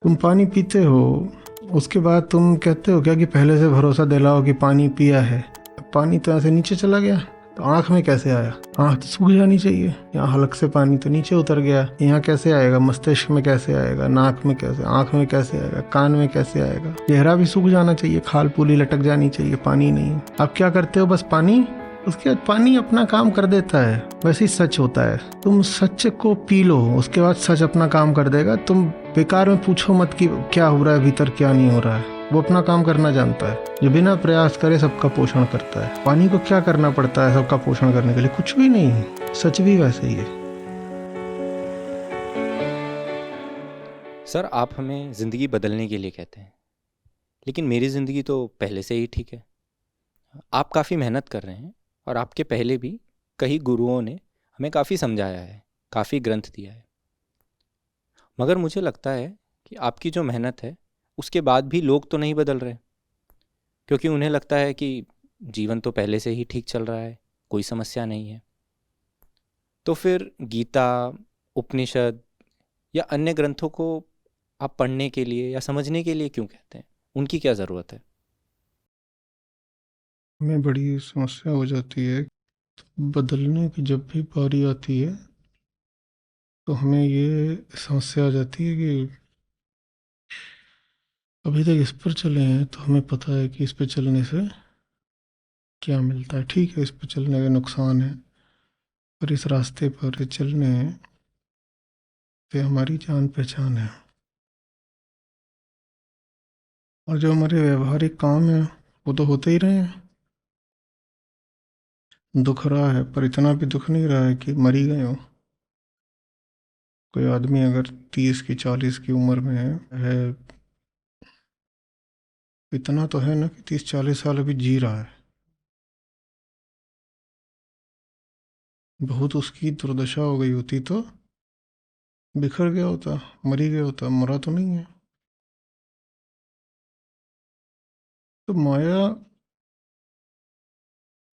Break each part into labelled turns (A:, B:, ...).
A: तुम पानी पीते हो, उसके बाद तुम कहते हो क्या कि पहले से भरोसा दिलाओ कि पानी पिया है। पानी तो ऐसे नीचे चला गया तो आँख में कैसे आया? आँख तो सूख जानी चाहिए। यहाँ हलक से पानी तो नीचे उतर गया, यहाँ कैसे आएगा? मस्तिष्क में कैसे आएगा? नाक में कैसे, आँख में कैसे आएगा? कान में कैसे आएगा? चेहरा भी सूख जाना चाहिए, खाल पूली लटक जानी चाहिए, पानी नहीं। आप क्या करते हो? बस पानी, उसके बाद पानी अपना काम कर देता है। वैसे ही सच होता है, तुम सच को पी लो, उसके बाद सच अपना काम कर देगा। तुम बेकार में पूछो मत कि क्या हो रहा है भीतर, क्या नहीं हो रहा है। वो अपना काम करना जानता है। जो बिना प्रयास करे सबका पोषण करता है। पानी को क्या करना पड़ता है सबका पोषण करने के लिए? कुछ भी नहीं। सच भी वैसे ही है।
B: सर, आप हमें ज़िंदगी बदलने के लिए कहते हैं, लेकिन मेरी ज़िंदगी तो पहले से ही ठीक है। आप काफ़ी मेहनत कर रहे हैं और आपके पहले भी कई गुरुओं ने हमें काफ़ी समझाया है, काफ़ी ग्रंथ दिया है। मगर मुझे लगता है कि आपकी जो मेहनत है, उसके बाद भी लोग तो नहीं बदल रहे, क्योंकि उन्हें लगता है कि जीवन तो पहले से ही ठीक चल रहा है, कोई समस्या नहीं है। तो फिर गीता, उपनिषद या अन्य ग्रंथों को आप पढ़ने के लिए या समझने के लिए क्यों कहते हैं? उनकी क्या ज़रूरत है?
A: हमें बड़ी समस्या हो जाती है। बदलने की जब भी बारी आती है तो हमें ये समस्या आ जाती है कि अभी तक इस पर चले हैं तो हमें पता है कि इस पर चलने से क्या मिलता है। ठीक है, इस पर चलने का नुकसान है, पर इस रास्ते पर चलने से हमारी जान पहचान है। और जो हमारे व्यवहारिक काम है वो तो होते ही रहे हैं। दुख रहा है पर इतना भी दुख नहीं रहा है कि मर ही गए हो। कोई आदमी अगर 30 की 40 की उम्र में है, इतना तो है ना कि 30-40 साल अभी जी रहा है। बहुत उसकी दुर्दशा हो गई होती तो बिखर गया होता, मर ही गया होता, मरा तो नहीं है। तो माया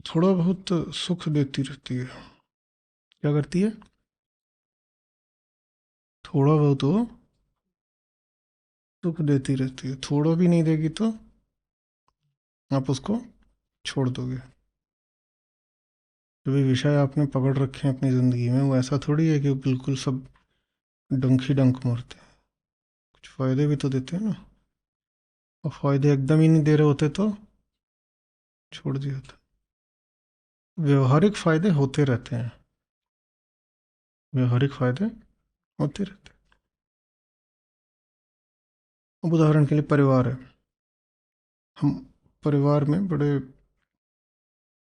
A: थोड़ा बहुत सुख देती रहती है। क्या करती है? थोड़ा बहुत वो सुख देती रहती है। थोड़ा भी नहीं देगी तो आप उसको छोड़ दोगे। जो भी विषय आपने पकड़ रखे हैं अपनी ज़िंदगी में, वो ऐसा थोड़ी है कि बिल्कुल सब डंक ही डंक मारते हैं। कुछ फ़ायदे भी तो देते हैं ना। और फ़ायदे एकदम ही नहीं दे रहे होते तो छोड़ दिया होता। व्यवहारिक फ़ायदे होते रहते हैं। व्यवहारिक फ़ायदे होते रहते हैं। अब उदाहरण के लिए परिवार है। हम परिवार में बड़े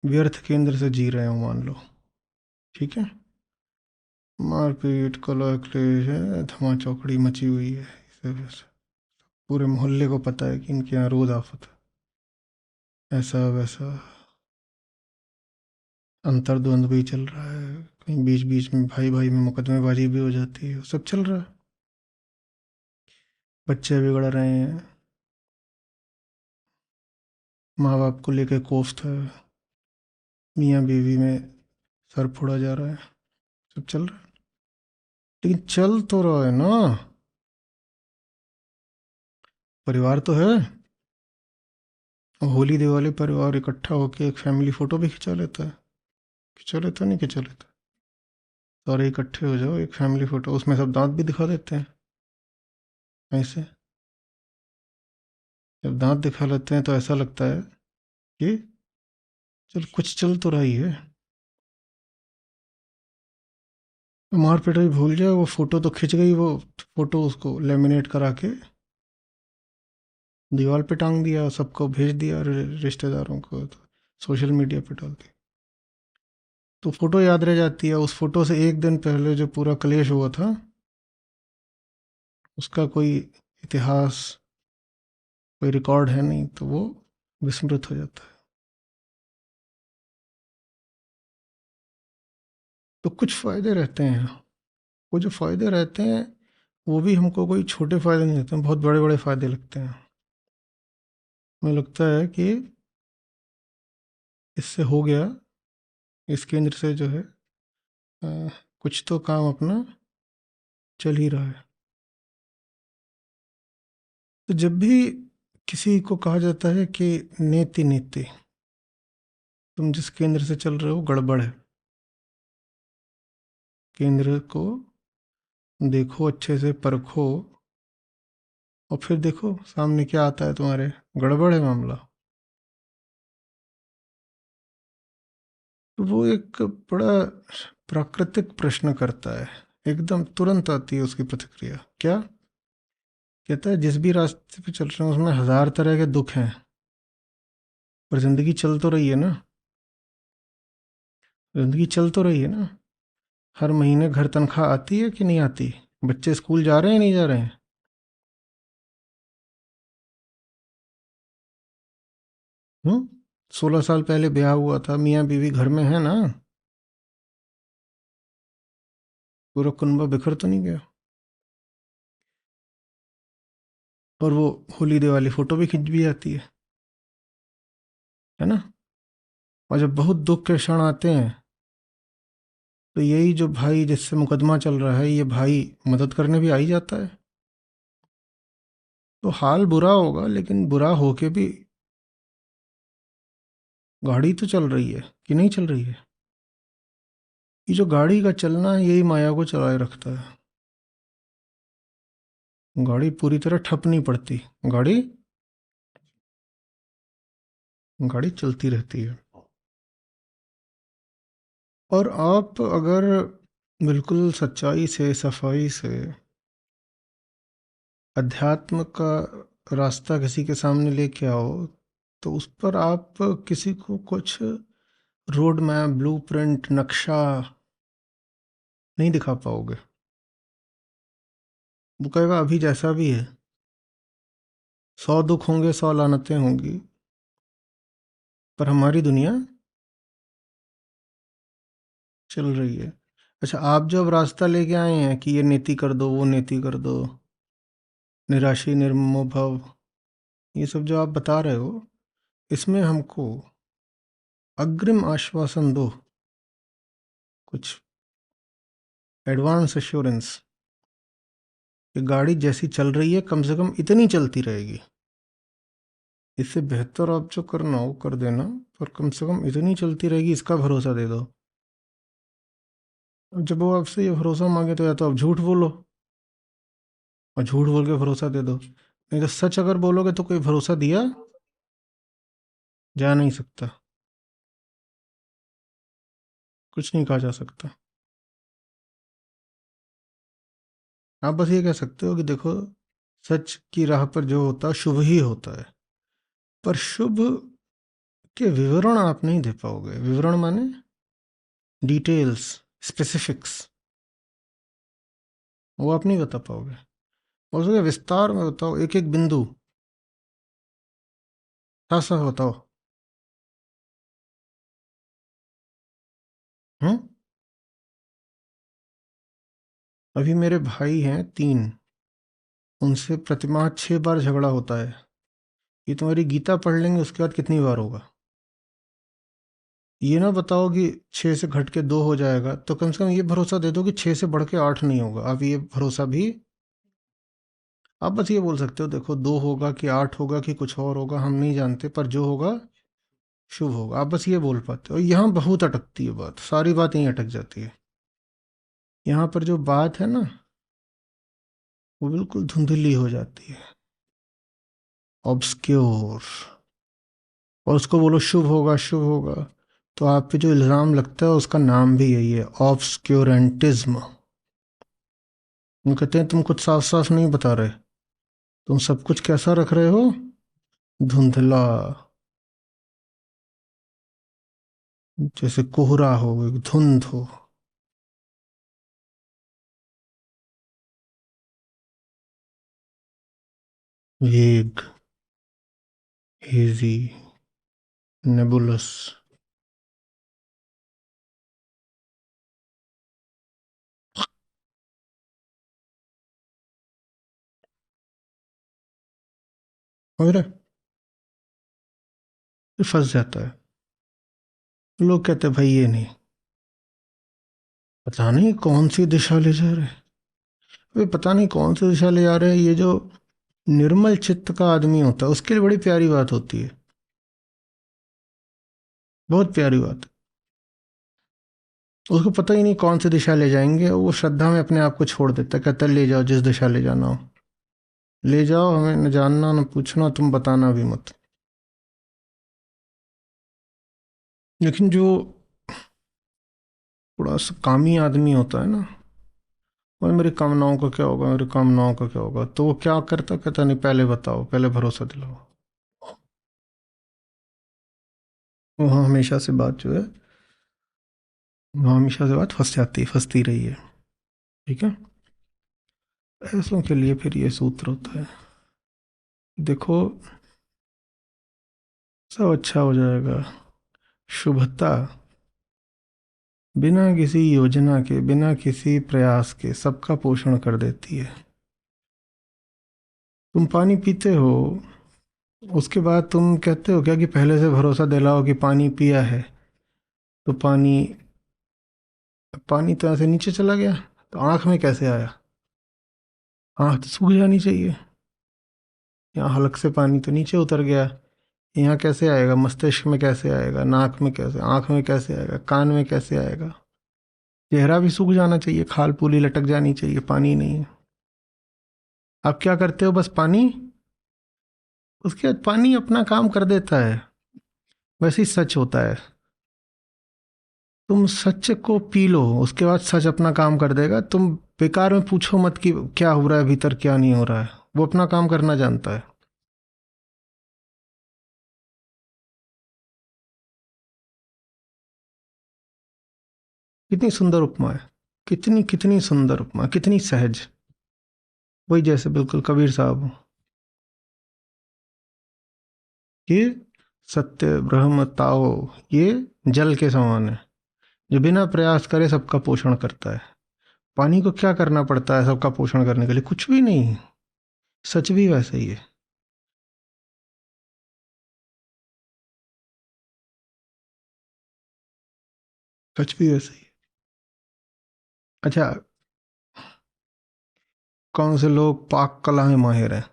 A: व्यर्थ केंद्र से जी रहे हो मान लो, ठीक है। मारपीट कलह क्लेश है, धमा चौकड़ी मची हुई है, इसे वैसे पूरे मोहल्ले को पता है कि इनके यहाँ रोज आफत है, ऐसा वैसा। अंतर्द्वंद भी चल रहा है, कहीं बीच बीच में भाई भाई में मुकदमेबाजी भी हो जाती है, सब चल रहा है। बच्चे बिगड़ रहे हैं, माँ बाप को लेके कोफ्त है, मियाँ बीवी में सर फोड़ा जा रहा है, सब चल रहा है। लेकिन चल तो रहा है ना, परिवार तो है। होली दिवाली परिवार इकट्ठा होके एक फैमिली फोटो भी खिंचा लेता है। खिंचा लेता नहीं खिंचा लेता? सारे इकट्ठे हो जाओ, एक फैमिली फोटो, उसमें सब दांत भी दिखा देते हैं ऐसे। जब दांत दिखा लेते हैं तो ऐसा लगता है कि चल कुछ चल तो रही है। मार पिटाई भूल जाए, वो फोटो तो खिंच गई, वो फोटो उसको लेमिनेट करा के दीवार पे टांग दिया, सबको भेज दिया, रिश्तेदारों को, तो सोशल मीडिया पे डाल दिया। तो फोटो याद रह जाती है। उस फोटो से एक दिन पहले जो पूरा कलेश हुआ था, उसका कोई इतिहास, कोई रिकॉर्ड है नहीं, तो वो विस्मृत हो जाता है। तो कुछ फ़ायदे रहते हैं। वो जो फ़ायदे रहते हैं वो भी हमको कोई छोटे फ़ायदे नहीं लगते हैं, बहुत बड़े बड़े फ़ायदे लगते हैं। हमें लगता है कि इससे हो गया, इस केंद्र से जो है अ, कुछ तो काम अपना चल ही रहा है। तो जब भी किसी को कहा जाता है कि नेति नेति, तुम जिस केंद्र से चल रहे हो गड़बड़ है, केंद्र को देखो, अच्छे से परखो, और फिर देखो सामने क्या आता है तुम्हारे, गड़बड़ है मामला। तो वो एक बड़ा प्राकृतिक प्रश्न करता है, एकदम तुरंत आती है उसकी प्रतिक्रिया। क्या कहता है? जिस भी रास्ते पे चल रहे हैं उसमें हजार तरह के दुख हैं, पर जिंदगी चल तो रही है ना, जिंदगी चल तो रही है ना। हर महीने घर तनख्वाह आती है कि नहीं आती? बच्चे स्कूल जा रहे हैं नहीं जा रहे हैं? 16 साल पहले ब्याह हुआ था, मियाँ बीवी घर में है ना, पूरा कुनबा बिखर तो नहीं गया? और वो होली दिवाली फोटो भी खिंच भी जाती है ना। और जब बहुत दुख के क्षण आते हैं तो यही जो भाई जिससे मुकदमा चल रहा है, ये भाई मदद करने भी आ ही जाता है। तो हाल बुरा होगा, लेकिन बुरा होके भी गाड़ी तो चल रही है कि नहीं चल रही है? ये जो गाड़ी का चलना है यही माया को चलाए रखता है। गाड़ी पूरी तरह ठप नहीं पड़ती, गाड़ी गाड़ी चलती रहती है। और आप अगर बिल्कुल सच्चाई से, सफाई से अध्यात्म का रास्ता किसी के सामने लेके आओ, तो उस पर आप किसी को कुछ रोड मैप, ब्लूप्रिंट, नक्शा नहीं दिखा पाओगे। वो कहेगा अभी जैसा भी है, 100 दुख होंगे, 100 लानतें होंगी, पर हमारी दुनिया चल रही है। अच्छा, आप जो अब रास्ता लेके आए हैं कि ये नीति कर दो, वो नीति कर दो, निराशी निर्ममो भव, ये सब जो आप बता रहे हो, इसमें हमको अग्रिम आश्वासन दो, कुछ एडवांस एश्योरेंस, कि गाड़ी जैसी चल रही है कम से कम इतनी चलती रहेगी। इससे बेहतर आप जो करना हो कर देना, पर कम से कम इतनी चलती रहेगी इसका भरोसा दे दो। अब जब वो आपसे ये भरोसा मांगे तो या तो आप झूठ बोलो और झूठ बोल के भरोसा दे दो, नहीं तो सच अगर बोलोगे तो कोई भरोसा दिया जा नहीं सकता, कुछ नहीं कहा जा सकता। आप बस ये कह सकते हो कि देखो, सच की राह पर जो होता है शुभ ही होता है, पर शुभ के विवरण आप नहीं दे पाओगे। विवरण माने डिटेल्स, स्पेसिफिक्स, वो आप नहीं बता पाओगे। उसके विस्तार में बताओ, एक एक बिंदु साफ साफ बताओ। हम्म। अभी मेरे भाई हैं 3, उनसे प्रतिमाह 6 बार झगड़ा होता है। ये तुम्हारी गीता पढ़ लेंगे उसके बाद कितनी बार होगा? ये ना बताओ कि 6 से घट के 2 हो जाएगा, तो कम से कम ये भरोसा दे दो कि 6 से बढ़ के 8 नहीं होगा। अब ये भरोसा भी आप बस ये बोल सकते हो, देखो 2 होगा कि 8 होगा कि कुछ और होगा हम नहीं जानते, पर जो होगा शुभ होगा। आप बस ये बोल पाते हो। यहाँ बहुत अटकती है बात, सारी बात यहीं अटक जाती है। यहाँ पर जो बात है ना, वो बिल्कुल धुंधली हो जाती है, ऑब्सक्योर। और उसको बोलो शुभ होगा, शुभ होगा, तो आप पे जो इल्ज़ाम लगता है उसका नाम भी यही है, ऑब्सक्योरेंटिज्म। वो कहते हैं तुम कुछ साफ साफ नहीं बता रहे, तुम सब कुछ कैसा रख रहे हो, धुंधला, जैसे कोहरा हो, एक धुंध हो। वेग, हेजी, नेबुलस। समझ रहे? फिर फंस जाता है। लोग कहते हैं भाई ये नहीं, पता नहीं कौन सी दिशा ले जा रहे हैं, अभी पता नहीं कौन सी दिशा ले जा रहे हैं। ये जो निर्मल चित्त का आदमी होता है, उसके लिए बड़ी प्यारी बात होती है, बहुत प्यारी बात। उसको पता ही नहीं कौन सी दिशा ले जाएंगे, वो श्रद्धा में अपने आप को छोड़ देता है, कहता है ले जाओ जिस दिशा ले जाना हो ले जाओ, हमें न जानना न पूछना, तुम बताना भी मत। लेकिन जो थोड़ा सा कामी आदमी होता है ना, और मेरी कामनाओं का क्या होगा, मेरी कामनाओं का क्या होगा, तो वो क्या करता, कहता नहीं पहले बताओ, पहले भरोसा दिलाओ। वहाँ हमेशा से बात जो है, वहाँ हमेशा से बात फंस जाती है, फंसती रही है। ठीक है, ऐसों के लिए फिर ये सूत्र होता है, देखो सब अच्छा हो जाएगा। शुभता बिना किसी योजना के, बिना किसी प्रयास के सबका पोषण कर देती है। तुम पानी पीते हो, उसके बाद तुम कहते हो क्या कि पहले से भरोसा दिलाओ कि पानी पिया है, तो पानी पानी तो ऐसे नीचे चला गया, तो आँख में कैसे आया? आँख तो सूख जानी चाहिए, यहाँ हलक से पानी तो नीचे उतर गया, यहाँ कैसे आएगा? मस्तिष्क में कैसे आएगा? नाक में कैसे, आँख में कैसे आएगा? कान में कैसे आएगा? चेहरा भी सूख जाना चाहिए, खाल पूली लटक जानी चाहिए, पानी नहीं है। आप क्या करते हो? बस पानी, उसके बाद पानी अपना काम कर देता है। वैसे ही सच होता है, तुम सच को पी लो, उसके बाद सच अपना काम कर देगा। तुम बेकार में पूछो मत कि क्या हो रहा है भीतर, क्या नहीं हो रहा है, वो अपना काम करना जानता है। कितनी सुंदर उपमा है, कितनी कितनी सुंदर उपमा, कितनी सहज। वही जैसे बिल्कुल कबीर साहब हो कि सत्य ब्रह्म ताओ, ये जल के समान है, जो बिना प्रयास करे सबका पोषण करता है। पानी को क्या करना पड़ता है सबका पोषण करने के लिए? कुछ भी नहीं। सच भी वैसे ही है। सच भी वैसे ही है। अच्छा, कौन से लोग पाक कला में माहिर हैं?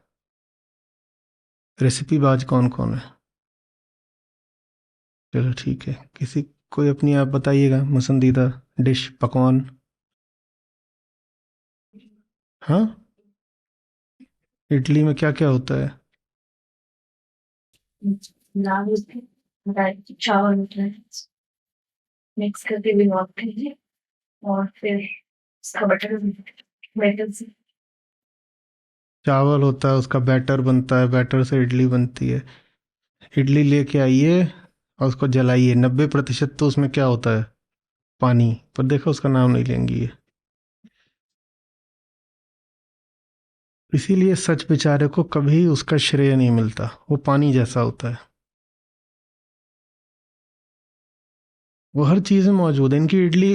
A: रेसिपी बाज कौन कौन है? चलो ठीक है, किसी कोई अपनी आप बताइएगा पसंदीदा डिश, पकवान। हाँ, इडली में क्या क्या होता है?
C: दाल होती है, चावल होता है, मिक्स करके भिगोते हैं और फिर उसका बटर बैटर से।
A: चावल होता है, उसका बैटर बनता है, बैटर से इडली बनती है। इडली लेके आइए और उसको जलाइए, 90% तो उसमें क्या होता है? पानी। पर देखो उसका नाम नहीं लेंगी ये। इसीलिए सच बेचारे को कभी उसका श्रेय नहीं मिलता, वो पानी जैसा होता है। वो हर चीज़ में मौजूद है। इनकी इडली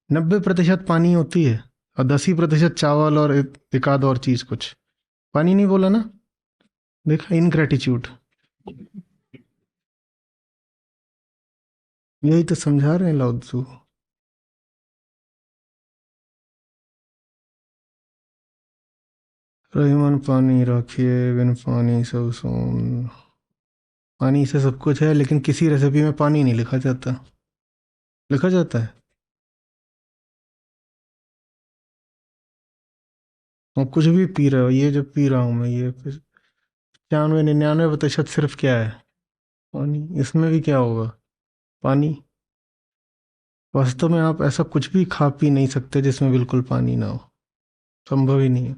A: 90% पानी होती है और 10% चावल और एक आध और चीज़ कुछ। पानी नहीं बोला ना, देखा, इनग्रेटिट्यूड। यही तो समझा रहे हैं लाओ त्सु। रहीमन पानी रखिए, बिन पानी सब सून। पानी से सब कुछ है, लेकिन किसी रेसिपी में पानी नहीं लिखा जाता। लिखा जाता है और कुछ भी पी रहे हो, ये जो पी रहा हूँ मैं, ये 95-99% सिर्फ क्या है? पानी। इसमें भी क्या होगा? पानी। वास्तव में आप ऐसा कुछ भी खा पी नहीं सकते जिसमें बिल्कुल पानी ना हो, संभव ही नहीं है।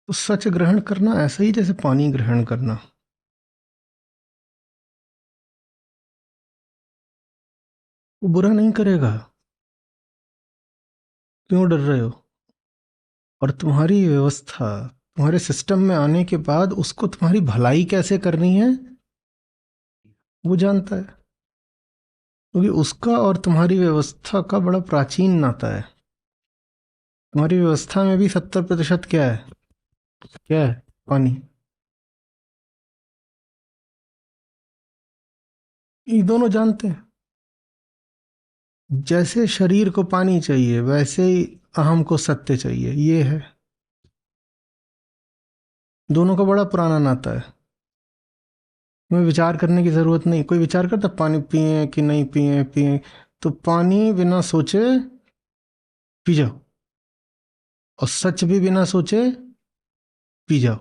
A: तो सच ग्रहण करना ऐसा ही जैसे पानी ग्रहण करना। वो बुरा नहीं करेगा, क्यों डर रहे हो? और तुम्हारी व्यवस्था, तुम्हारे सिस्टम में आने के बाद उसको तुम्हारी भलाई कैसे करनी है वो जानता है, क्योंकि उसका और तुम्हारी व्यवस्था का बड़ा प्राचीन नाता है। तुम्हारी व्यवस्था में भी 70% क्या है? क्या है? पानी। ये दोनों जानते हैं। जैसे शरीर को पानी चाहिए, वैसे ही अहम को सत्य चाहिए, ये है। दोनों का बड़ा पुराना नाता है। तुम्हें विचार करने की ज़रूरत नहीं। कोई विचार करता पानी पिए कि नहीं पिए, पिए तो पानी बिना सोचे पी जाओ, और सच भी बिना सोचे पी जाओ।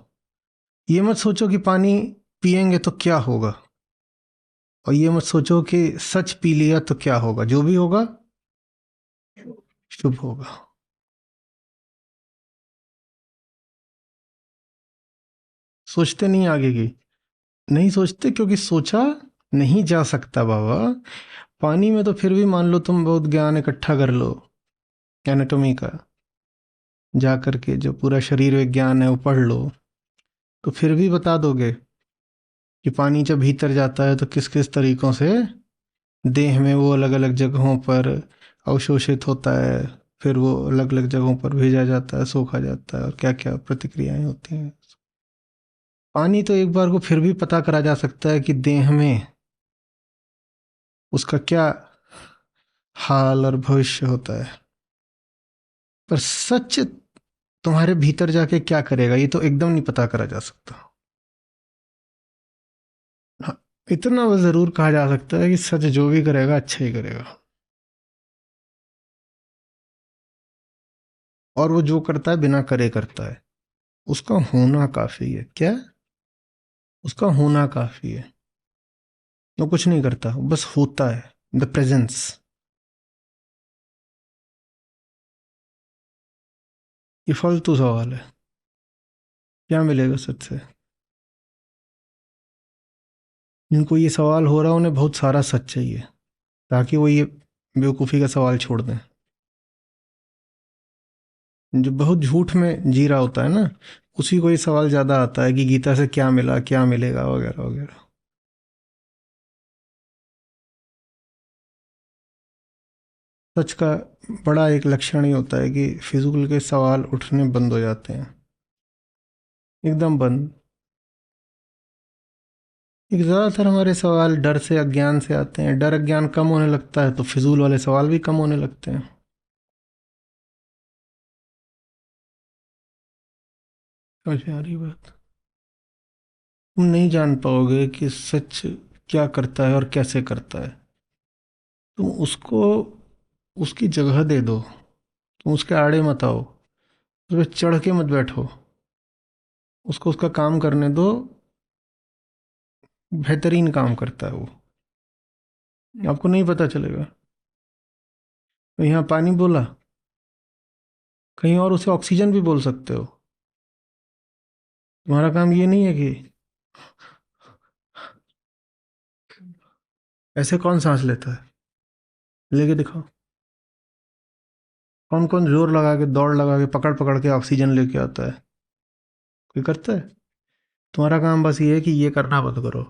A: ये मत सोचो कि पानी पिएंगे तो क्या होगा, और ये मत सोचो कि सच पी लिया तो क्या होगा। जो भी होगा शुभ होगा। सोचते नहीं आगे की, नहीं सोचते क्योंकि सोचा नहीं जा सकता बाबा। पानी में तो फिर भी मान लो तुम बहुत ज्ञान इकट्ठा कर लो एनाटॉमी का, जा करके जो पूरा शरीर विज्ञान है वो पढ़ लो, तो फिर भी बता दोगे कि पानी जब भीतर जाता है तो किस किस तरीकों से देह में वो अलग अलग जगहों पर अवशोषित होता है, फिर वो अलग अलग जगहों पर भेजा जाता है, सोखा जाता है, और क्या क्या प्रतिक्रियाएं होती हैं। पानी तो एक बार को फिर भी पता करा जा सकता है कि देह में उसका क्या हाल और भविष्य होता है, पर सच तुम्हारे भीतर जाके क्या करेगा ये तो एकदम नहीं पता करा जा सकता। हाँ, इतना वो जरूर कहा जा सकता है कि सच जो भी करेगा अच्छा ही करेगा, और वो जो करता है बिना करे करता है। उसका होना काफी है। क्या? उसका होना काफी है। वो कुछ नहीं करता, बस होता है। The presence. ये फालतू सवाल है। क्या मिलेगा सच से? जिनको ये सवाल हो रहा है उन्हें बहुत सारा सच चाहिए, ताकि वो ये बेवकूफ़ी का सवाल छोड़ दें। जो बहुत झूठ में जी रहा होता है ना, उसी को ये सवाल ज़्यादा आता है कि गीता से क्या मिला, क्या मिलेगा, वगैरह वगैरह। सच का बड़ा एक लक्षण ही होता है कि फिजूल के सवाल उठने बंद हो जाते हैं, एकदम बंद। एक ज़्यादातर हमारे सवाल डर से, अज्ञान से आते हैं। डर अज्ञान कम होने लगता है तो फिजूल वाले सवाल भी कम होने लगते हैं। समझ में आ रही बात? तुम नहीं जान पाओगे कि सच क्या करता है और कैसे करता है। तुम उसको उसकी जगह दे दो, तुम उसके आड़े मत आओ, उस पर चढ़ के मत बैठो। उसको उसका काम करने दो। बेहतरीन काम करता है वो, आपको नहीं पता चलेगा। तो यहाँ पानी बोला, कहीं और उसे ऑक्सीजन भी बोल सकते हो। तुम्हारा काम ये नहीं है कि ऐसे कौन सांस लेता है, लेके दिखाओ। कौन कौन जोर लगा के, दौड़ लगा के, पकड़ पकड़ के ऑक्सीजन लेके आता है? कोई करता है? तुम्हारा काम बस ये है कि ये करना बंद करो।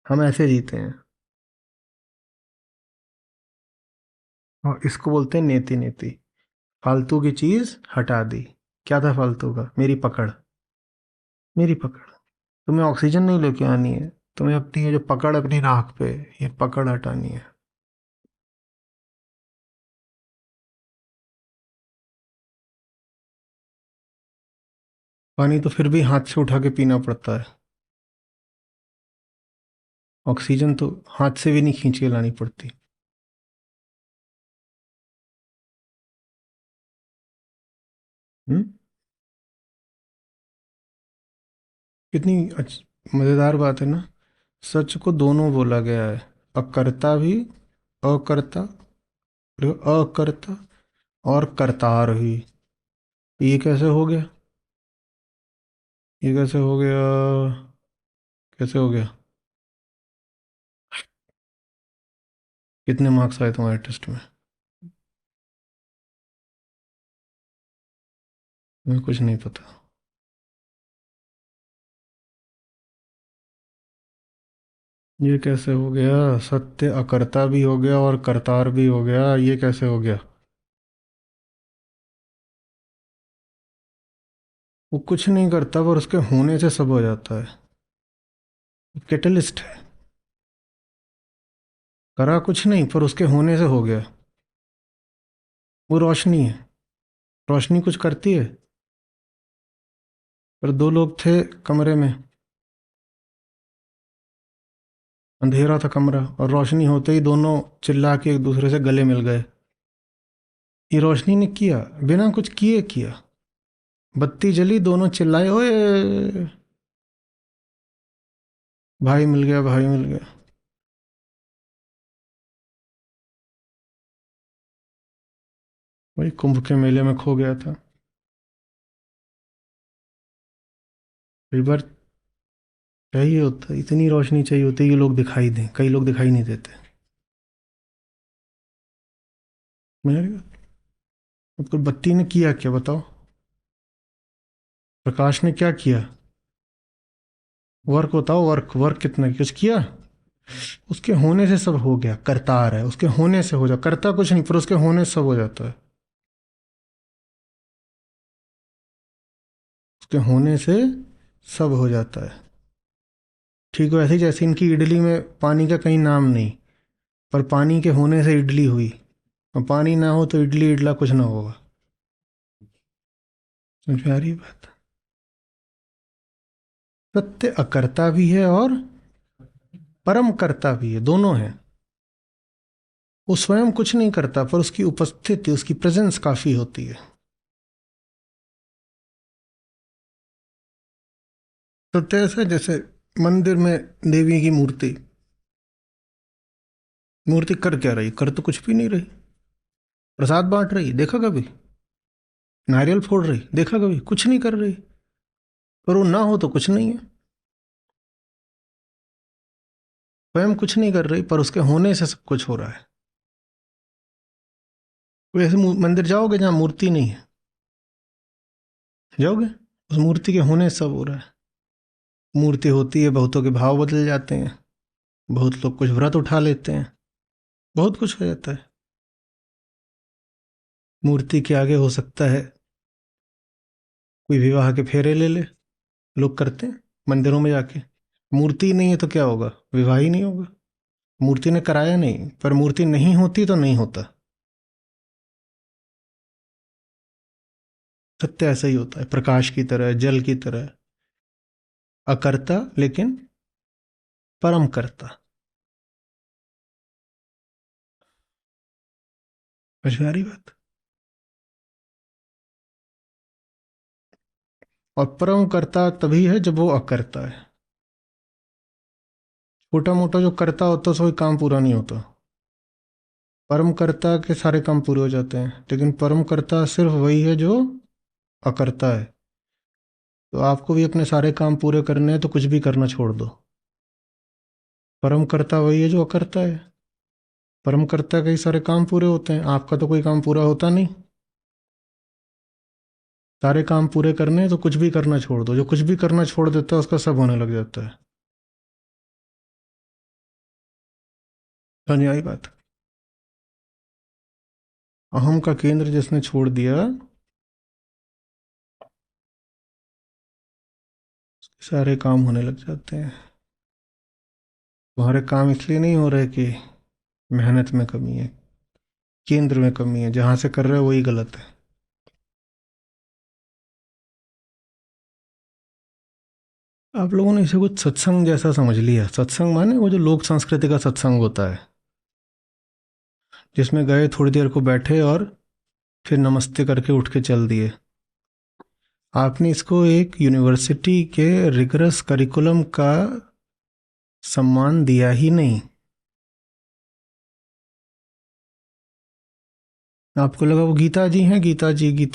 A: हम ऐसे जीते हैं, और इसको बोलते हैं नेति नेति। फालतू की चीज हटा दी। क्या था फालतू का? मेरी पकड़। मेरी पकड़। तुम्हें ऑक्सीजन नहीं लेके आनी है, तुम्हें अपनी ये जो पकड़ अपनी नाक पे, ये पकड़ हटानी है। पानी तो फिर भी हाथ से उठा के पीना पड़ता है। ऑक्सीजन तो हाथ से भी नहीं खींच के लानी पड़ती। हम्म। कितनी मजेदार बात है ना। सच को दोनों बोला गया है, अकर्ता भी, अकर्ता, अकर्ता, और करतार भी। ये कैसे हो गया? ये कैसे हो गया? कैसे हो गया? कितने मार्क्स आए तुम्हारे टेस्ट में? मुझे कुछ नहीं पता। ये कैसे हो गया? सत्य अकर्ता भी हो गया और करतार भी हो गया, ये कैसे हो गया? वो कुछ नहीं करता, पर उसके होने से सब हो जाता है। कैटलिस्ट है। करा कुछ नहीं, पर उसके होने से हो गया। वो रोशनी है। रोशनी कुछ करती है? पर दो लोग थे कमरे में, अंधेरा था कमरा, और रोशनी होते ही दोनों चिल्ला के एक दूसरे से गले मिल गए। ये रोशनी ने किया, बिना कुछ किए किया। बत्ती जली, दोनों चिल्लाए, ओए भाई मिल गया, भाई मिल गया। वही कुंभ के मेले में खो गया था। कई बार चाहिए होता, इतनी रोशनी चाहिए होती है कि लोग दिखाई दें, कई लोग दिखाई नहीं देते। मेरे मतलब बत्ती ने किया क्या बताओ? प्रकाश ने क्या किया? वर्क बताओ, वर्क वर्क कितना कुछ किया? उसके होने से सब हो गया, करतार है, उसके होने से हो जा, करता कुछ नहीं पर उसके होने से सब हो जाता है। उसके होने से सब हो जाता है। ठीक वैसे ही जैसे इनकी इडली में पानी का कहीं नाम नहीं, पर पानी के होने से इडली हुई, और पानी ना हो तो इडली इडला कुछ ना होगा। समझ में आ रही है बात? सत्य अकर्ता भी है और परम कर्ता भी है, दोनों है। वो स्वयं कुछ नहीं करता पर उसकी उपस्थिति, उसकी प्रेजेंस काफी होती है। सत्य ऐसा है जैसे मंदिर में देवी की मूर्ति, मूर्ति कर क्या रही? कर तो कुछ भी नहीं रही। प्रसाद बांट रही, देखा कभी? नारियल फोड़ रही, देखा कभी? कुछ नहीं कर रही। पर वो ना हो तो कुछ नहीं है। स्वयं कुछ नहीं कर रही पर उसके होने से सब कुछ हो रहा है। कोई ऐसे मंदिर जाओगे जहां मूर्ति नहीं है? जाओगे? उस मूर्ति के होने से सब हो रहा है। मूर्ति होती है, बहुतों के भाव बदल जाते हैं, बहुत लोग कुछ व्रत उठा लेते हैं, बहुत कुछ हो जाता है। मूर्ति के आगे हो सकता है कोई विवाह के फेरे ले ले, लोग करते हैं मंदिरों में जाके। मूर्ति नहीं है तो क्या होगा? विवाह ही नहीं होगा। मूर्ति ने कराया नहीं, पर मूर्ति नहीं होती तो नहीं होता। सत्य ऐसा ही होता है, प्रकाश की तरह, जल की तरह, अकर्ता लेकिन परम कर्ता। समझ में आ रही बात? और परम कर्ता तभी है जब वो अकर्ता है। छोटा मोटा जो कर्ता होता है कोई काम पूरा नहीं होता। परम कर्ता के सारे काम पूरे हो जाते हैं, लेकिन परम कर्ता सिर्फ वही है जो अकर्ता है। तो आपको भी अपने सारे काम पूरे करने हैं तो कुछ भी करना छोड़ दो। परम कर्ता वही है जो अकर्ता है। परम कर्ता के ही सारे काम पूरे होते हैं, आपका तो कोई काम पूरा होता नहीं। सारे काम पूरे करने हैं तो कुछ भी करना छोड़ दो, जो कुछ भी करना छोड़ देता है उसका सब होने लग जाता है। समझ आई बात? अहम का केंद्र जिसने छोड़ दिया, सारे काम होने लग जाते हैं। तुम्हारे काम इसलिए नहीं हो रहे कि मेहनत में कमी है, केंद्र में कमी है, जहां से कर रहे हो वही गलत है। आप लोगों ने इसे कुछ सत्संग जैसा समझ लिया। सत्संग माने वो जो लोक संस्कृति का सत्संग होता है, जिसमें गए, थोड़ी देर को बैठे और फिर नमस्ते करके उठ के चल दिए। आपने इसको एक यूनिवर्सिटी के रिगरस करिकुलम का सम्मान दिया ही नहीं। आपको लगा वो गीता जी हैं, गीता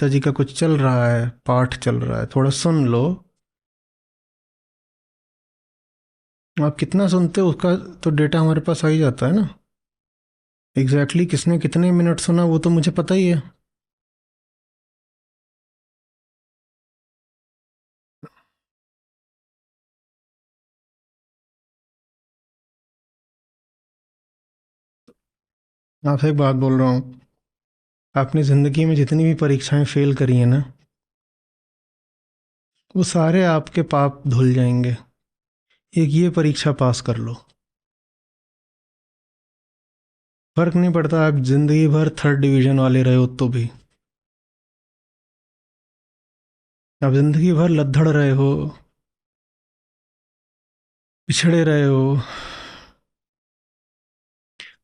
A: जी का कुछ चल रहा है, पाठ चल रहा है, थोड़ा सुन लो। आप कितना सुनते हो उसका तो डेटा हमारे पास आ ही जाता है ना। एग्जैक्टली किसने कितने मिनट सुना वो तो मुझे पता ही है। आपसे एक बात बोल रहा हूँ, आपने ज़िंदगी में जितनी भी परीक्षाएं फेल करी हैं ना, वो सारे आपके पाप धुल जाएंगे। एक ये परीक्षा पास कर लो, फर्क नहीं पड़ता आप जिंदगी भर थर्ड डिवीजन वाले रहे हो तो भी। आप जिंदगी भर लद्दड़ रहे हो, पिछड़े रहे हो,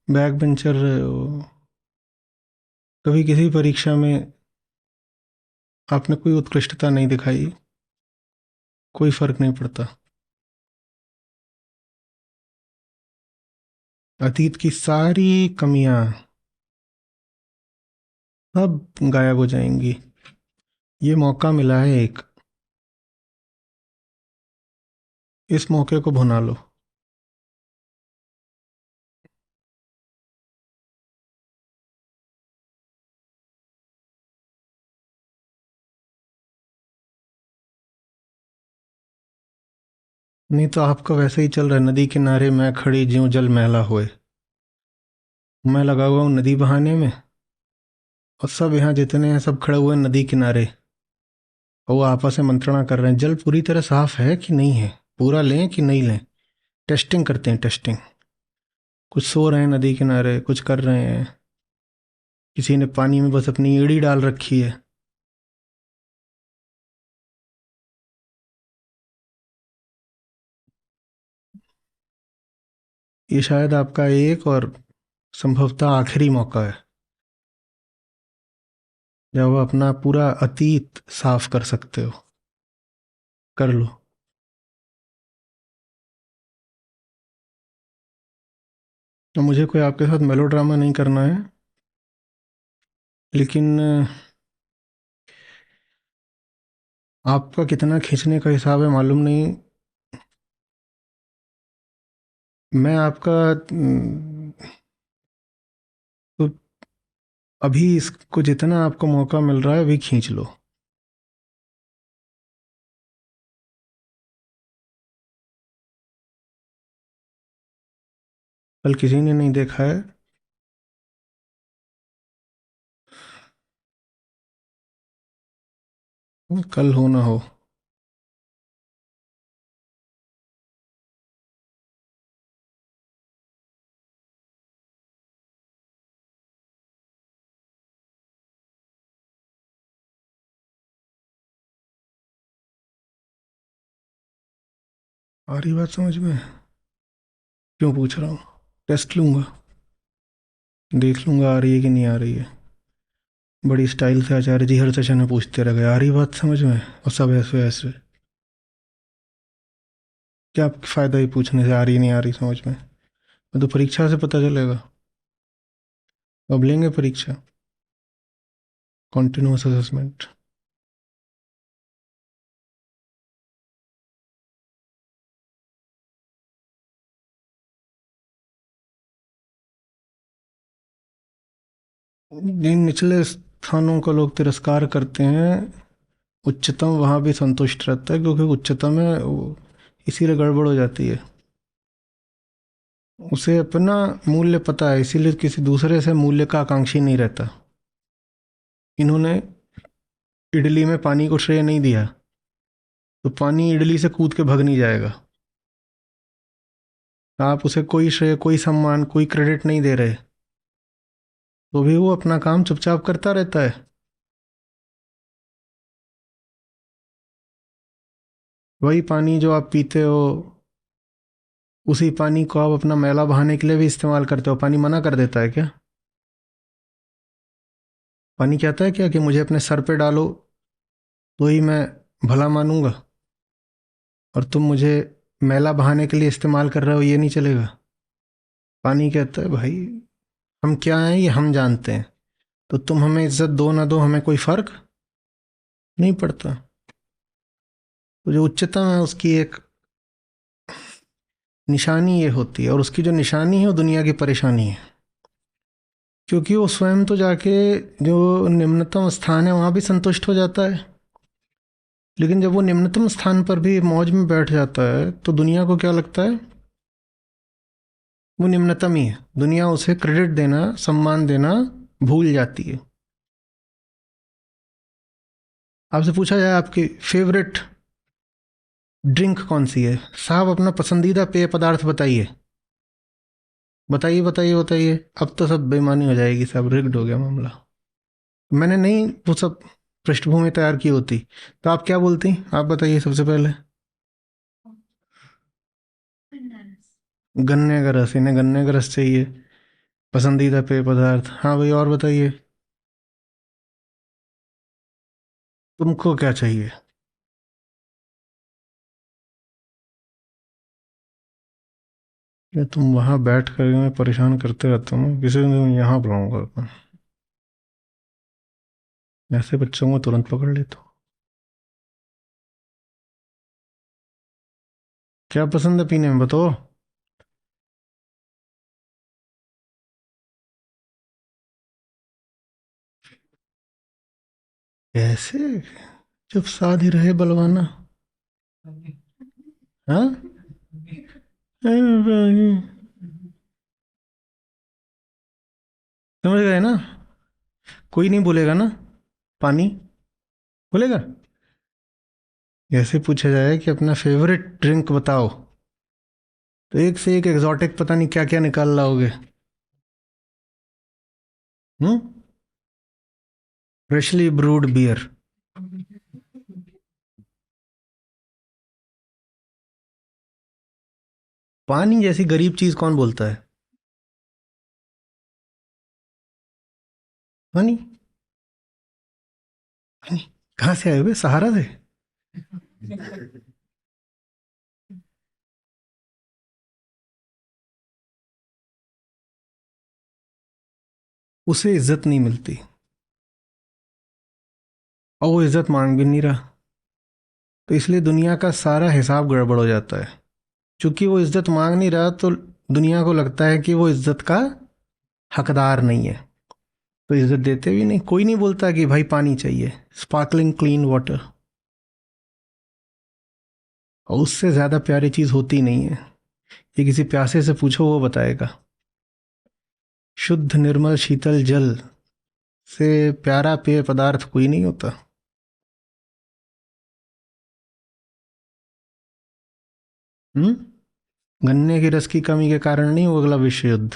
A: बैक बेंचर रहे हो, कभी किसी परीक्षा में आपने कोई उत्कृष्टता नहीं दिखाई, कोई फर्क नहीं पड़ता। अतीत की सारी कमियां सब गायब हो जाएंगी। ये मौका मिला है एक, इस मौके को भुना लो। नहीं तो आपका वैसे ही चल रहा है, नदी किनारे मैं खड़ी ज्यों जल मैला होए। मैं लगा हुआ हूँ नदी बहाने में, और सब यहाँ जितने हैं सब खड़े हुए हैं नदी किनारे, और वो आपस में मंत्रणा कर रहे हैं जल पूरी तरह साफ है कि नहीं है, पूरा लें कि नहीं लें। टेस्टिंग करते हैं, टेस्टिंग। कुछ सो रहे हैं नदी किनारे, कुछ कर रहे हैं, किसी ने पानी में बस अपनी एड़ी डाल रखी है। ये शायद आपका एक और संभवतः आखिरी मौका है जब आप अपना पूरा अतीत साफ कर सकते हो। कर लो। तो मुझे कोई आपके साथ मेलोड्रामा नहीं करना है, लेकिन आपका कितना खींचने का हिसाब है मालूम नहीं। मैं आपका तो अभी इसको जितना आपको मौका मिल रहा है अभी खींच लो। कल किसी ने नहीं देखा है, कल हो ना हो। आ रही बात समझ में? क्यों पूछ रहा हूँ? टेस्ट लूंगा, देख लूंगा आ रही है कि नहीं आ रही है। बड़ी स्टाइल से आचार्य जी हर सेशन में पूछते रह गए आ रही बात समझ में, और सब ऐसे ऐसे। क्या फ़ायदा ही पूछने से आ रही नहीं आ रही समझ में? मैं तो परीक्षा से पता चलेगा। अब लेंगे परीक्षा, कॉन्टिन्यूस असेसमेंट। जिन निचले स्थानों का लोग तिरस्कार करते हैं, उच्चतम वहाँ भी संतुष्ट रहता है, क्योंकि उच्चतम है इसीलिए गड़बड़ हो जाती है। उसे अपना मूल्य पता है, इसीलिए किसी दूसरे से मूल्य का आकांक्षी नहीं रहता। इन्होंने इडली में पानी को श्रेय नहीं दिया, तो पानी इडली से कूद के भग नहीं जाएगा। आप उसे कोई श्रेय, कोई सम्मान, कोई क्रेडिट नहीं दे रहे, तो भी वो अपना काम चुपचाप करता रहता है। वही पानी जो आप पीते हो, उसी पानी को आप अपना मैला बहाने के लिए भी इस्तेमाल करते हो। पानी मना कर देता है क्या? पानी कहता है क्या कि मुझे अपने सर पे डालो तो ही मैं भला मानूंगा, और तुम मुझे मैला बहाने के लिए इस्तेमाल कर रहे हो ये नहीं चलेगा? पानी कहता है भाई हम क्या हैं ये हम जानते हैं, तो तुम हमें इज्जत दो ना दो हमें कोई फर्क नहीं पड़ता। तो जो उच्चतम है उसकी एक निशानी ये होती है, और उसकी जो निशानी है वो दुनिया की परेशानी है, क्योंकि वो स्वयं तो जाके जो निम्नतम स्थान है वहाँ भी संतुष्ट हो जाता है, लेकिन जब वो निम्नतम स्थान पर भी मौज में बैठ जाता है तो दुनिया को क्या लगता है? वो निम्नतम ही है। दुनिया उसे क्रेडिट देना, सम्मान देना भूल जाती है। आपसे पूछा जाए आपकी फेवरेट ड्रिंक कौन सी है, साहब अपना पसंदीदा पेय पदार्थ बताइए, बताइए बताइए बताइए। अब तो सब बेईमानी हो जाएगी, सब रिग्ड हो गया मामला। मैंने नहीं वो सब पृष्ठभूमि तैयार की होती, तो आप क्या बोलती? आप बताइए सबसे पहले। गन्ने का रस, इन्हें गन्ने का रस चाहिए, पसंदीदा पेय पदार्थ। हाँ भाई, और बताइए, तुमको क्या चाहिए? ये तुम वहां बैठ कर मैं परेशान करते रहता हूँ, किसी दिन मैं यहाँ बुलाऊंगा अपन। ऐसे बच्चों को तुरंत पकड़ लेता हूँ। क्या पसंद है पीने में, बताओ। ऐसे चुप साध ही रहे बलवाना। हाँ, समझ गए ना? कोई नहीं बोलेगा ना पानी, बोलेगा? ऐसे पूछा जाए कि अपना फेवरेट ड्रिंक बताओ, तो एक से एक एग्जॉटिक पता नहीं क्या क्या निकाल लाओगे। हम्म, फ्रेशली ब्रूड बियर। पानी जैसी गरीब चीज कौन बोलता है? पानी, पानी कहाँ से आए हुए, सहारा से? उसे इज्जत नहीं मिलती, और वो इज्जत मांग भी नहीं रहा, तो इसलिए दुनिया का सारा हिसाब गड़बड़ हो जाता है। चूंकि वो इज्जत मांग नहीं रहा, तो दुनिया को लगता है कि वो इज्जत का हकदार नहीं है, तो इज्जत देते भी नहीं। कोई नहीं बोलता कि भाई पानी चाहिए, स्पार्कलिंग क्लीन वाटर। और उससे ज्यादा प्यारी चीज होती नहीं है, ये किसी प्यासे से पूछो, वो बताएगा। शुद्ध निर्मल शीतल जल से प्यारा पेय पदार्थ कोई नहीं होता। हम्म, गन्ने की रस की कमी के कारण नहीं होगा अगला विश्व युद्ध,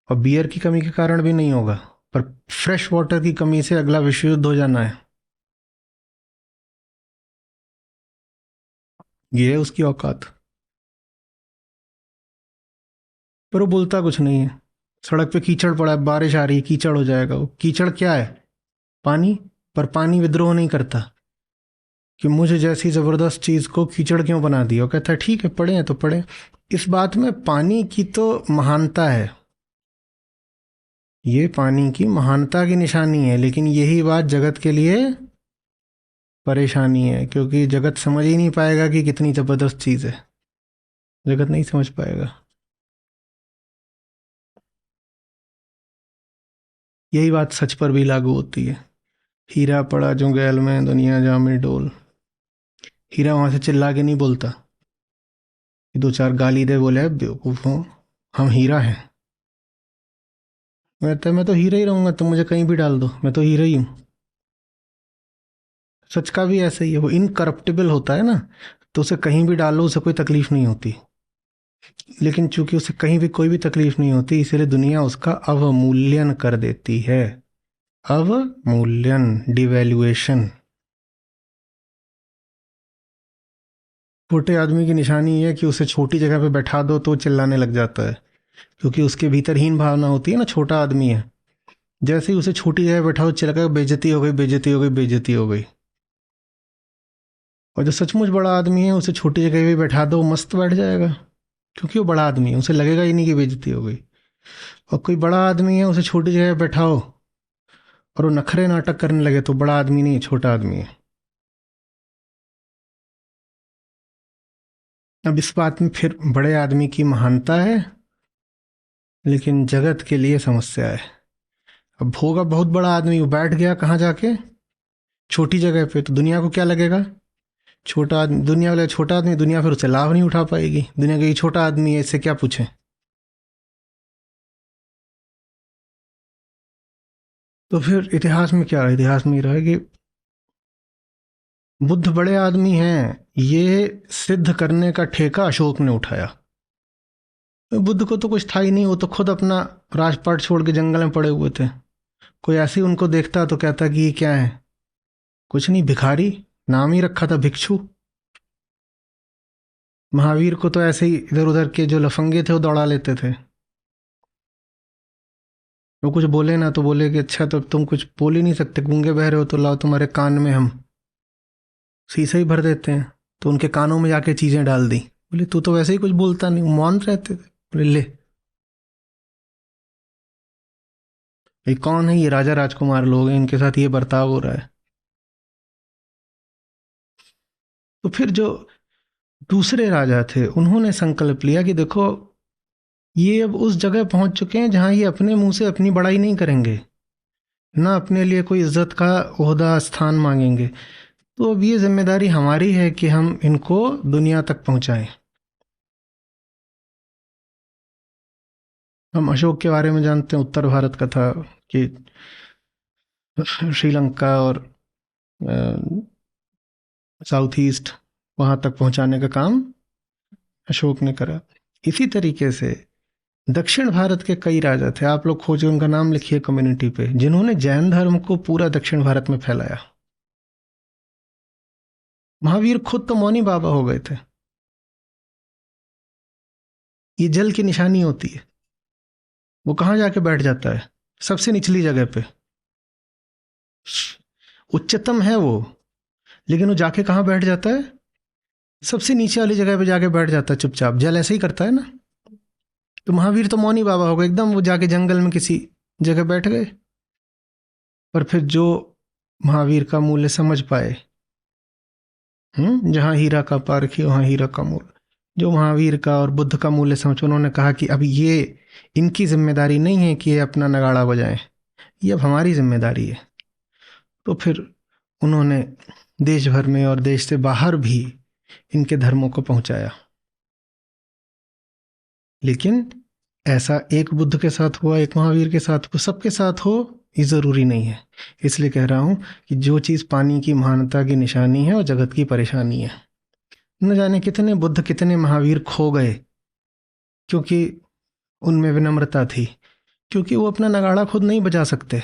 A: और बियर की कमी के कारण भी नहीं होगा, पर फ्रेश वाटर की कमी से अगला विश्व युद्ध हो जाना है। ये है उसकी औकात। पर वो बोलता कुछ नहीं है। सड़क पे कीचड़ पड़ा है, बारिश आ रही है, कीचड़ हो जाएगा। वो कीचड़ क्या है? पानी। पर पानी विद्रोह नहीं करता कि मुझे जैसी जबरदस्त चीज को कीचड़ क्यों बना दिया। वो कहता है ठीक है, पढ़े हैं तो पढ़े। इस बात में पानी की तो महानता है, ये पानी की महानता की निशानी है, लेकिन यही बात जगत के लिए परेशानी है, क्योंकि जगत समझ ही नहीं पाएगा कि कितनी जबरदस्त चीज है। जगत नहीं समझ पाएगा। यही बात सच पर भी लागू होती है। हीरा पड़ा जो गैल में, दुनिया जामे डोल। हीरा वहां से चिल्ला के नहीं बोलता, दो चार गाली दे बोले बेवकूफ हूँ, हम हीरा हैं। मैं तो हीरा ही रहूंगा, तुम मुझे कहीं भी डाल दो, मैं तो हीरा ही हूँ। सच का भी ऐसा ही है, वो इनकरप्टिबल होता है ना, तो उसे कहीं भी डालो उसे कोई तकलीफ नहीं होती। लेकिन चूंकि उसे कहीं भी कोई भी तकलीफ नहीं होती, इसीलिए दुनिया उसका अवमूल्यन कर देती है। अवमूल्यन, डिवैल्यूएशन। छोटे आदमी की निशानी है कि उसे छोटी जगह पे बैठा दो तो चिल्लाने लग जाता है, क्योंकि उसके भीतर हीन भावना होती है ना, छोटा आदमी है। जैसे ही उसे छोटी जगह बैठाओ, चिल्लाएगा बेइज्जती हो गई, बेइज्जती हो गई, बेइज्जती हो गई। और जो सचमुच बड़ा आदमी है, उसे छोटी जगह पे बैठा दो, मस्त बैठ जाएगा, क्योंकि वो बड़ा आदमी है, उसे लगेगा ही नहीं कि बेइज्जती हो गई। और कोई बड़ा आदमी है, उसे छोटी जगह पे बैठाओ और वो नखरे नाटक करने लगे, तो बड़ा आदमी नहीं, छोटा आदमी है। अब इस बात में फिर बड़े आदमी की महानता है, लेकिन जगत के लिए समस्या है। अब होगा बहुत बड़ा आदमी, वो बैठ गया कहाँ जाके, छोटी जगह पे, तो दुनिया को क्या लगेगा? छोटा आदमी, दुनिया वाले छोटा आदमी, दुनिया फिर उससे लाभ नहीं उठा पाएगी। दुनिया का ये छोटा आदमी है, इससे क्या पूछे। तो फिर इतिहास में क्या रहा? इतिहास में ये रहा कि बुद्ध बड़े आदमी हैं, ये सिद्ध करने का ठेका अशोक ने उठाया। बुद्ध को तो कुछ था ही नहीं, वो तो खुद अपना राजपाट छोड़ के जंगल में पड़े हुए थे। कोई ऐसे ही उनको देखता तो कहता कि ये क्या है, कुछ नहीं, भिखारी, नाम ही रखा था भिक्षु। महावीर को तो ऐसे ही इधर उधर के जो लफंगे थे वो दौड़ा लेते थे। वो कुछ बोले ना तो बोले कि अच्छा तो तुम कुछ बोल ही नहीं सकते, गूंगे बहरे हो, तो लाओ तुम्हारे कान में हम शीशे ही भर देते हैं। तो उनके कानों में जाके चीजें डाल दी। बोले तू तो वैसे ही कुछ बोलता नहीं, मौन रहते थे। बोले ले, ये कौन है? ये राजा राजकुमार लोग हैं, इनके साथ ये बर्ताव हो रहा है। तो फिर जो दूसरे राजा थे उन्होंने संकल्प लिया कि देखो, ये अब उस जगह पहुंच चुके हैं जहां ये अपने मुंह से अपनी बड़ाई नहीं करेंगे, ना अपने लिए कोई इज्जत का ओहदा स्थान मांगेंगे। तो अब ये जिम्मेदारी हमारी है कि हम इनको दुनिया तक पहुंचाएं। हम अशोक के बारे में जानते हैं, उत्तर भारत का था कि श्रीलंका और साउथ ईस्ट वहां तक पहुंचाने का काम अशोक ने करा। इसी तरीके से दक्षिण भारत के कई राजा थे, आप लोग खोजे, उनका नाम लिखिए कम्युनिटी पे, जिन्होंने जैन धर्म को पूरा दक्षिण भारत में फैलाया। महावीर खुद तो मौनी बाबा हो गए थे। ये जल की निशानी होती है, वो कहाँ जाके बैठ जाता है? सबसे निचली जगह पे। उच्चतम है वो, लेकिन वो जाके कहाँ बैठ जाता है? सबसे नीचे वाली जगह पे जाके बैठ जाता है चुपचाप। जल ऐसे ही करता है ना। तो महावीर तो मौनी बाबा हो गए एकदम, वो जाके जंगल में किसी जगह बैठ गए। पर फिर जो महावीर का मूल्य समझ पाए, जहां हीरा का पारखी वहां हीरा का मूल्य, जो महावीर का और बुद्ध का मूल्य समझ, उन्होंने कहा कि अब ये इनकी जिम्मेदारी नहीं है कि ये अपना नगाड़ा बजाएं, ये अब हमारी जिम्मेदारी है। तो फिर उन्होंने देश भर में और देश से बाहर भी इनके धर्मों को पहुंचाया। लेकिन ऐसा एक बुद्ध के साथ हुआ, एक महावीर के साथ हुआ, सबके साथ हो ये ज़रूरी नहीं है। इसलिए कह रहा हूं कि जो चीज़ पानी की महानता की निशानी है वो जगत की परेशानी है। न जाने कितने बुद्ध, कितने महावीर खो गए, क्योंकि उनमें विनम्रता थी, क्योंकि वो अपना नगाड़ा खुद नहीं बजा सकते।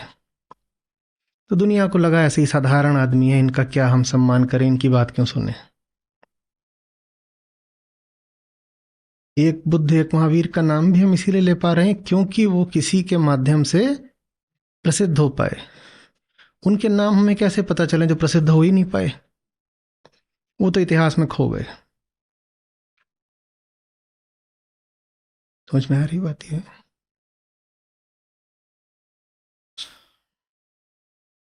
A: तो दुनिया को लगा ऐसे ही साधारण आदमी है, इनका क्या हम सम्मान करें, इनकी बात क्यों सुने। एक बुद्ध एक महावीर का नाम भी हम इसीलिए ले पा रहे हैं क्योंकि वो किसी के माध्यम से प्रसिद्ध हो पाए। उनके नाम हमें कैसे पता चले जो प्रसिद्ध हो ही नहीं पाए? वो तो इतिहास में खो गए। समझ में आ रही बात है?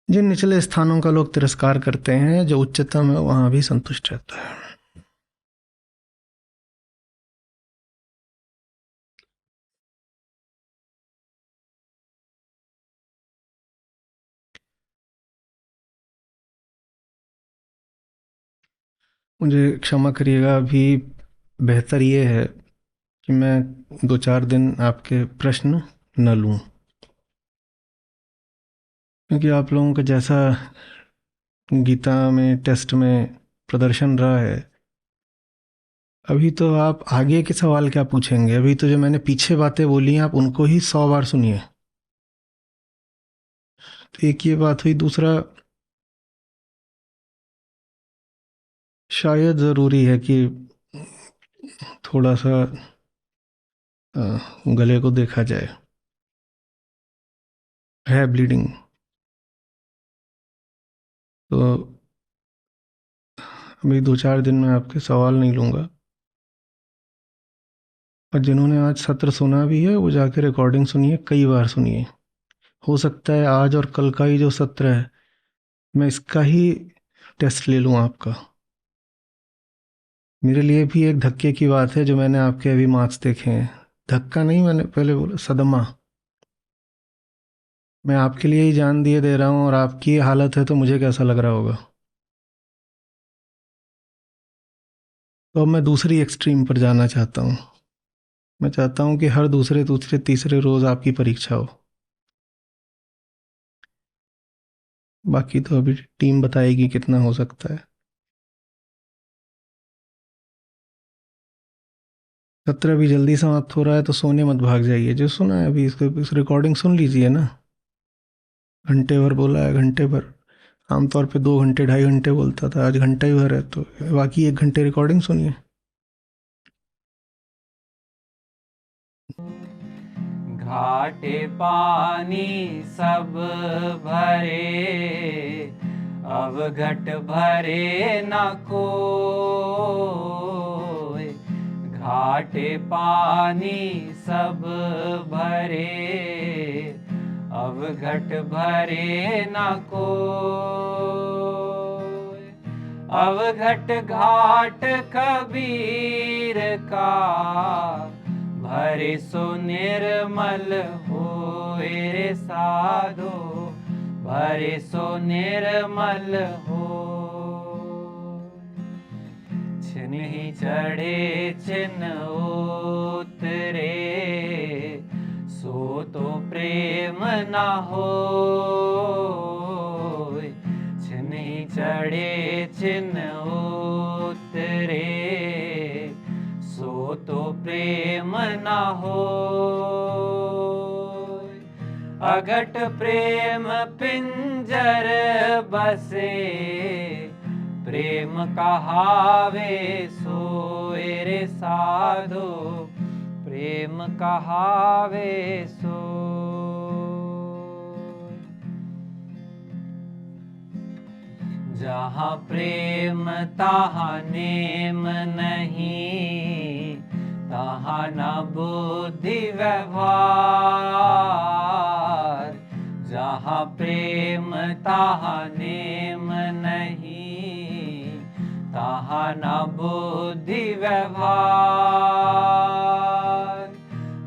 A: जिन निचले स्थानों का लोग तिरस्कार करते हैं, जो उच्चतम है वहां भी संतुष्ट रहता है। मुझे क्षमा करिएगा, अभी बेहतर ये है कि मैं 2-4 दिन आपके प्रश्न न लूं, क्योंकि आप लोगों का जैसा गीता में टेस्ट में प्रदर्शन रहा है, अभी तो आप आगे के सवाल क्या पूछेंगे? अभी तो जो मैंने पीछे बातें बोली हैं आप उनको ही 100 बार सुनिए। तो एक ये बात हुई। दूसरा, शायद ज़रूरी है कि थोड़ा सा गले को देखा जाए। है ब्लीडिंग, तो अभी 2-4 दिन में आपके सवाल नहीं लूँगा। और जिन्होंने आज सत्र सुना भी है वो जाके रिकॉर्डिंग सुनिए, कई बार सुनिए। हो सकता है आज और कल का ही जो सत्र है मैं इसका ही टेस्ट ले लूँ आपका। मेरे लिए भी एक धक्के की बात है जो मैंने आपके अभी मार्क्स देखे हैं। धक्का नहीं, मैंने पहले बोला सदमा। मैं आपके लिए ही जान दिए दे रहा हूँ और आपकी हालत है तो मुझे कैसा लग रहा होगा। तो अब मैं दूसरी एक्सट्रीम पर जाना चाहता हूँ। मैं चाहता हूँ कि हर दूसरे दूसरे तीसरे रोज़ आपकी परीक्षा हो। बाकी तो अभी टीम बताएगी कितना हो सकता है। सत्र अभी जल्दी समाप्त हो रहा है तो सोने मत भाग जाइए। जो सुना है अभी इसको, इस रिकॉर्डिंग सुन लीजिए ना। घंटे भर बोला है, घंटे भर आमतौर पे 2 घंटे 2.5 घंटे बोलता था, आज घंटा ही भर है, तो बाकी 1 घंटे रिकॉर्डिंग सुनिए।
B: घाटे पानी सब भरे, अब घट भरे न कोय। घाटे पानी सब भरे, अब घट भरे न कोय। अब घट घाट कबीर का, भरे सो निर्मल होए रे साधो, भरे सो निर्मल हो। छिन्हि चढ़े छिन्न उतरे, सो तो प्रेम न होय। छिन्हि चढ़े छिन्न उतरे, सो तो प्रेम न होय। अघट प्रेम पिंजर बसे, प्रेम कहावे सोए रे साधो, प्रेम कहावे सो। जहाँ प्रेम तहाँ नेम नहीं, तहाँ न बुद्धि व्यवहार। जहाँ प्रेम तहाँ नेम नहीं, तहाँ न बुद्धि व्यवहार।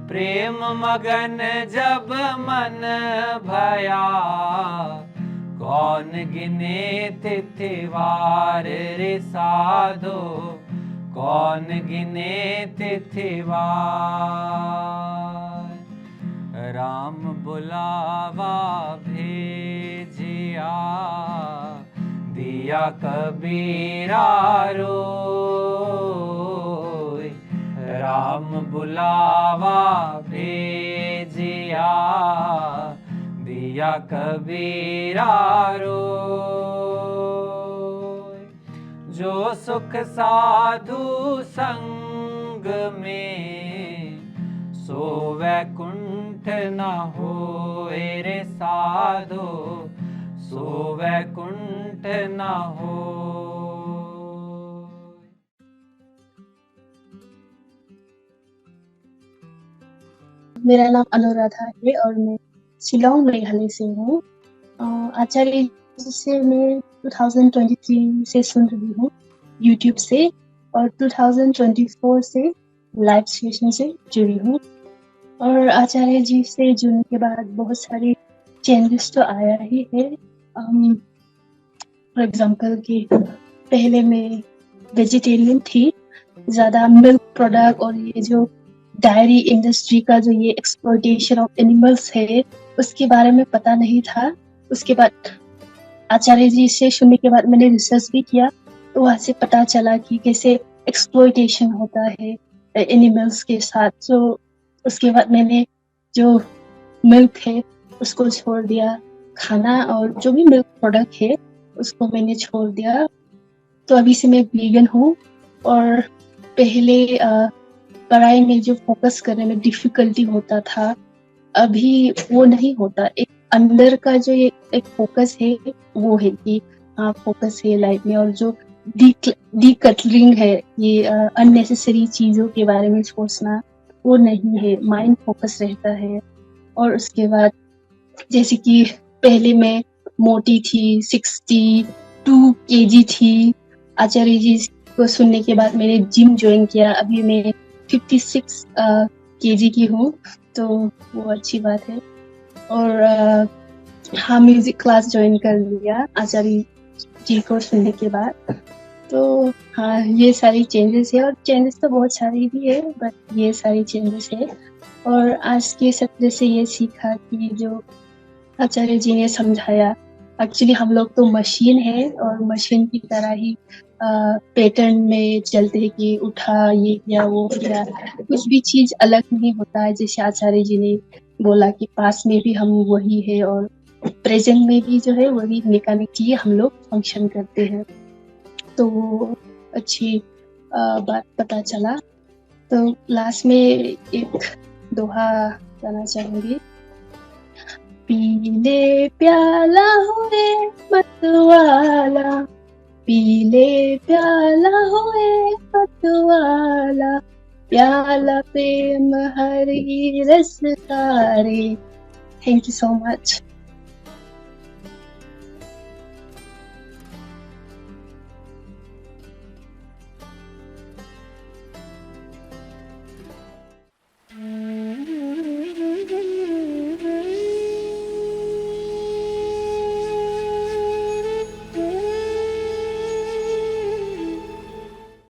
B: प्रेम मगन जब मन भया, कौन गिने तिथिवार रे साधो, कौन गिने तिथिवार। राम बुलावा भेजिया, दिया कबीरा रोय। राम बुलावा भेजिया, दिया कबीरा रोय। जो सुख साधु संग में, सो वैकुंठ न होए रे साधो, सो वैकुंठ न हो।
D: मेरा नाम अनुराधा है और मैं शिलोंग मेघालय से हूँ। आचार्य जी से मैं 2023 से सुन रही हूँ यूट्यूब से, और 2024 से लाइव सेशन से जुड़ी हूँ। और आचार्य जी से जुड़ने के बाद बहुत सारे चेंजेस तो आया ही है। फॉर एग्जाम्पल कि पहले मैं वेजिटेरियन थी, ज़्यादा मिल्क प्रोडक्ट और ये जो डायरी इंडस्ट्री का जो ये एक्सप्लॉयटेशन ऑफ एनिमल्स है उसके बारे में पता नहीं था। उसके बाद आचार्य जी से सुनने के बाद मैंने रिसर्च भी किया, तो वहाँ से पता चला कि कैसे एक्सप्लॉयटेशन होता है एनिमल्स के साथ। तो उसके बाद मैंने जो मिल्क है उसको छोड़ दिया खाना, और जो भी मिल्क प्रोडक्ट है उसको मैंने छोड़ दिया। तो अभी से मैं वीगन हूँ। और पहले पढ़ाई में जो फोकस करने में डिफिकल्टी होता था, अभी वो नहीं होता। एक अंदर का जो ये एक फोकस है वो है कि हाँ फोकस है लाइफ में, और जो डीकटलिंग है, ये अननेसेसरी चीजों के बारे में सोचना वो नहीं है, माइंड फोकस रहता है। और उसके बाद जैसे कि पहले मैं मोटी थी, 62 kg थी। आचार्य जी को सुनने के बाद मैंने जिम ज्वाइन किया, अभी मैं 56 kg की हूँ, तो वो अच्छी बात है। और हाँ म्यूजिक क्लास ज्वाइन कर लिया आचार्य जी को सुनने के बाद। तो हाँ ये सारी चेंजेस है, और चेंजेस तो बहुत सारी भी है, बट ये सारी चेंजेस है। और आज के सत्र से ये सीखा कि जो आचार्य जी ने समझाया, एक्चुअली हम लोग तो मशीन है और मशीन की तरह ही पैटर्न में चलते हैं कि उठा ये किया वो किया, कुछ भी चीज अलग नहीं होता है। जैसे आचार्य जी ने बोला कि पास में भी हम वही है और प्रेजेंट में भी जो है वही निकालने की हम लोग फंक्शन करते हैं। तो अच्छी बात पता चला। तो लास्ट में एक दोहा गाना चाहूंगी। पीले प्याला हुए मतवाला, पीले प्याला हुए मतवाला, प्याला प्रेम हरि रस तारे। Thank you so much.